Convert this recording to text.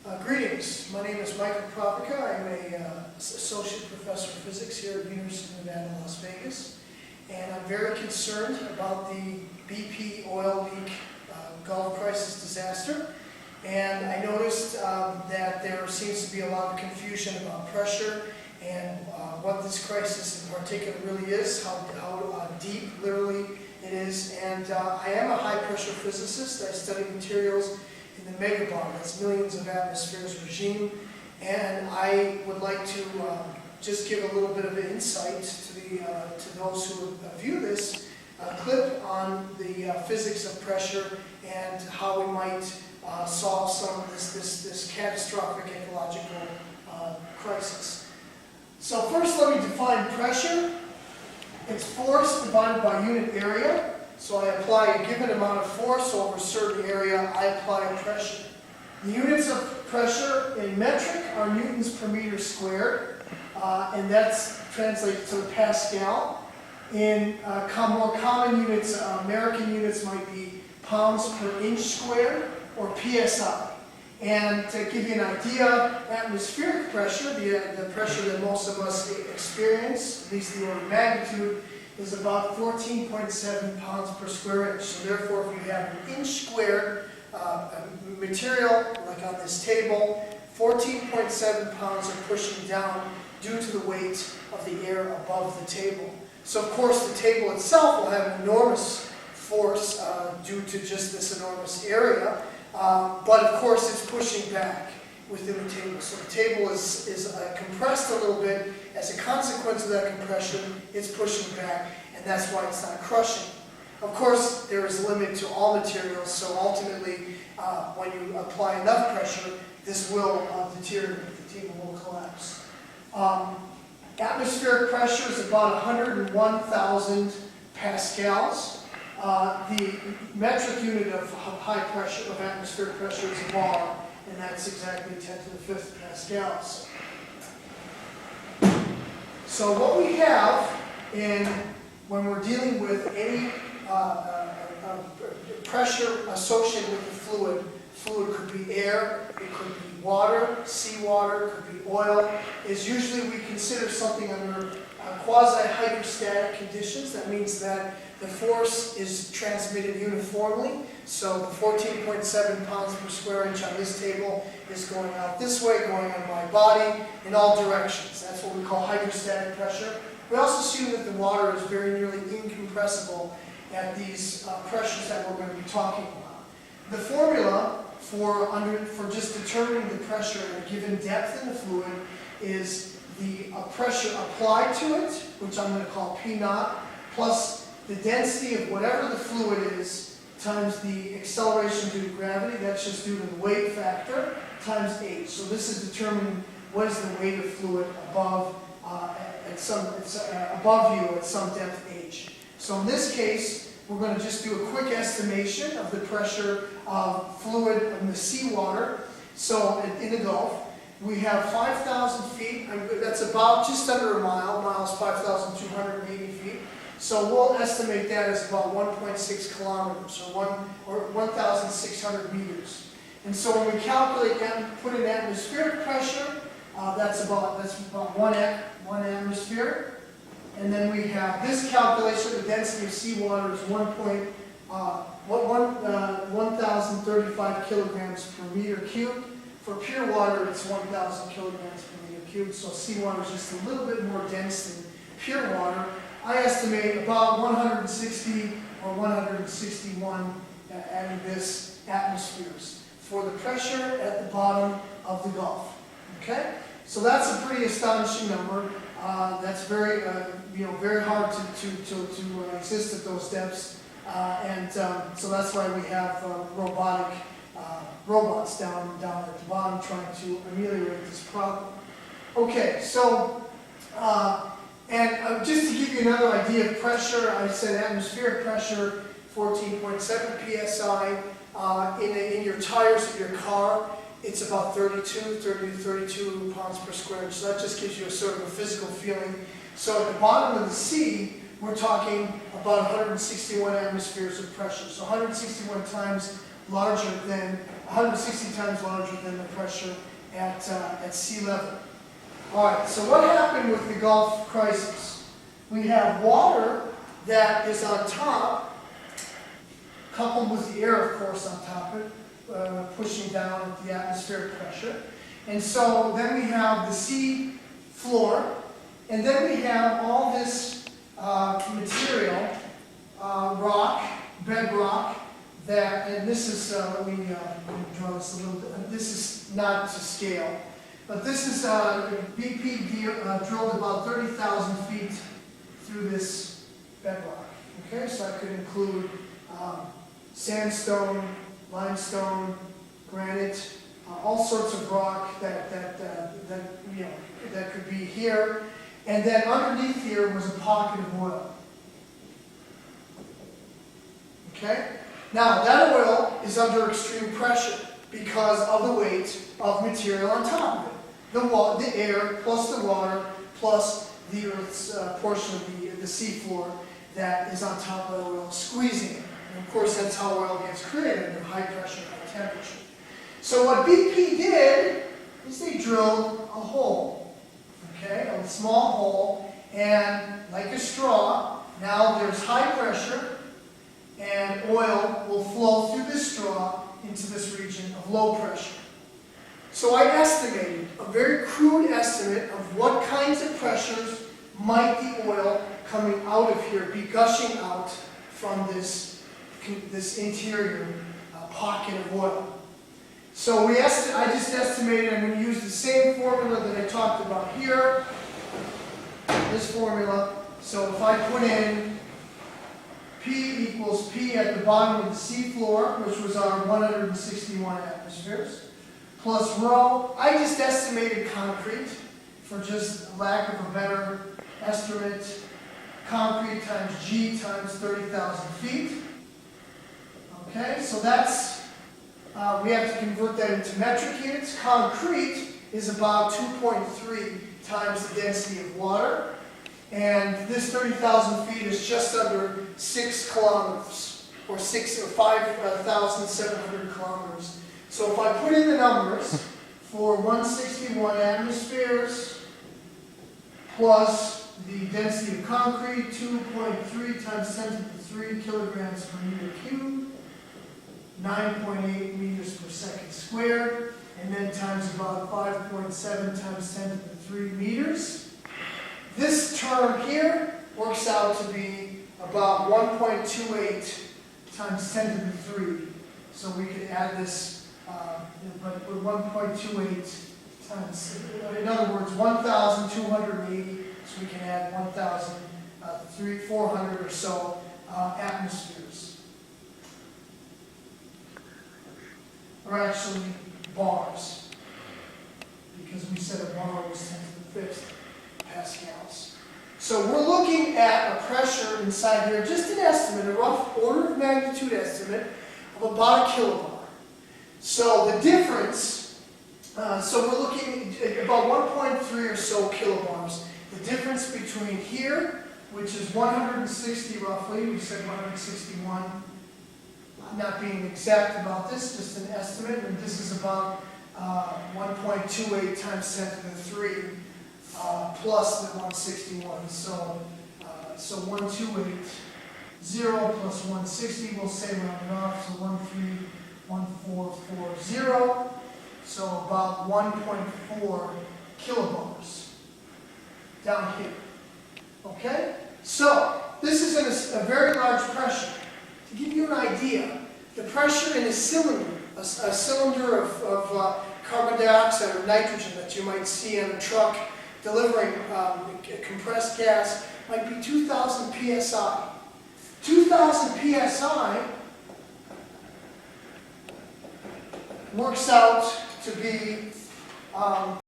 Greetings. My name is Michael Pravica. I'm an associate professor of physics here at the University of Nevada, Las Vegas. And I'm very concerned about the BP oil leak Gulf crisis disaster. And I noticed that there seems to be a lot of confusion about pressure and what this crisis in particular really is, how deep literally it is. And I am a high pressure physicist. I study materials in the megabomb, that's millions of atmospheres regime, and I would like to just give a little bit of insight to those who view this clip on the physics of pressure and how we might solve some of this catastrophic ecological crisis. So first, let me define pressure. It's force divided by unit area. So I apply a given amount of force over a certain area, I apply pressure. The units of pressure in metric are newtons per meter squared, and that's translated to the Pascal. In more common units, American units might be pounds per inch squared, or PSI. And to give you an idea, atmospheric pressure, the pressure that most of us experience, at least the order of magnitude, is about 14.7 pounds per square inch. So therefore, if you have an inch squared material, like on this table, 14.7 pounds are pushing down due to the weight of the air above the table. So of course, the table itself will have an enormous force due to just this enormous area, but of course it's pushing back within the table. So the table is compressed a little bit. As a consequence of that compression, it's pushing back, and that's why it's not crushing. Of course, there is a limit to all materials, so ultimately, when you apply enough pressure, this will deteriorate, the table will collapse. Atmospheric pressure is about 101,000 pascals. The metric unit of high pressure, of atmospheric pressure, is bar, and that's exactly 10 to the 5th pascals. So what we have when we're dealing with any pressure associated with the fluid could be air, it could be water, seawater, it could be oil, is usually we consider something under quasi-hydrostatic conditions. That means that the force is transmitted uniformly. So the 14.7 pounds per square inch on this table is going out this way, going on my body in all directions. That's what we call hydrostatic pressure. We also assume that the water is very nearly incompressible at these pressures that we're going to be talking about. The formula for just determining the pressure at a given depth in the fluid is the pressure applied to it, which I'm going to call P naught, plus the density of whatever the fluid is, times the acceleration due to gravity, that's just due to the weight factor, times h. So this is determining what is the weight of fluid above above you at some depth h. So in this case, we're going to just do a quick estimation of the pressure of fluid in the seawater. So in the Gulf, we have 5,000 feet, that's about just under a mile. Mile is 5,280 feet. So we'll estimate that as about 1.6 kilometers, or 1,600 meters. And so when we calculate that, put in atmospheric pressure, that's about 1 atmosphere. And then we have this calculation, the density of seawater is 1,035 kilograms per meter cubed. For pure water, it's 1,000 kilograms per meter cubed. So seawater is just a little bit more dense than pure water. I estimate about 160 or 161 this atmospheres for the pressure at the bottom of the Gulf. Okay, so that's a pretty astonishing number. That's very very hard to exist at those depths, so that's why we have robots down at the bottom trying to ameliorate this problem. Okay, so. Just to give you another idea of pressure, I said atmospheric pressure, 14.7 psi. In your tires of your car, it's about 30 to 32 pounds per square inch. So that just gives you a sort of a physical feeling. So at the bottom of the sea, we're talking about 161 atmospheres of pressure. So 161 times larger than, 160 times larger than the pressure at sea level. All right, so what happened with the Gulf crisis? We have water that is on top, coupled with the air, of course, on top of it, pushing down at the atmospheric pressure. And so then we have the sea floor, and then we have all this material, rock, bedrock, that, and this is, let me draw this a little bit, this is not to scale, but this is, BP drilled about 30,000 feet through this bedrock. Okay, so that could include sandstone, limestone, granite, all sorts of rock that could be here. And then underneath here was a pocket of oil. Okay? Now, that oil is under extreme pressure because of the weight of material on top of it. The air, plus the water, plus the Earth's portion of the seafloor that is on top of the oil, squeezing it. And of course, that's how oil gets created, under high pressure, high temperature. So what BP did is they drilled a hole, okay, a small hole, and like a straw, now there's high pressure, and oil will flow through this straw into this region of low pressure. So I estimated, a very crude estimate of what kinds of pressures might the oil coming out of here be gushing out from this interior pocket of oil. So I just estimated, I'm going to use the same formula that I talked about here, this formula. So if I put in P equals P at the bottom of the seafloor, which was our 161 atmospheres, plus rho, I just estimated concrete, for just lack of a better estimate, concrete times G times 30,000 feet. Okay, so that's, we have to convert that into metric units. Concrete is about 2.3 times the density of water. And this 30,000 feet is just under 6 kilometers, or 5,700 kilometers. So if I put in the numbers for 161 atmospheres plus the density of concrete, 2.3 times 10 to the 3 kilograms per meter cubed, 9.8 meters per second squared, and then times about 5.7 times 10 to the 3 meters. This term here works out to be about 1.28 times 10 to the 3. So we could add this, but 1.28 times, in other words, 1,280, so we can add 1,400 or so atmospheres. Or actually bars, because we said a bar was 10 to the 5th pascals. So we're looking at a pressure inside here, just an estimate, a rough order of magnitude estimate of about a kilobar. So the difference, so we're looking at about 1.3 or so kilobars. The difference between here, which is 160 roughly, we said 161, not being exact about this, just an estimate, and this is about 1.28 times 10 to the 3 plus the 161. So 1280 plus 160, we'll say round off, so 131440. So about 1.4 kilobars down here. Okay? So this is in a very large pressure. To give you an idea, the pressure in a cylinder, a cylinder of carbon dioxide or nitrogen that you might see on a truck delivering compressed gas, might be 2,000 psi. 2,000 psi works out to be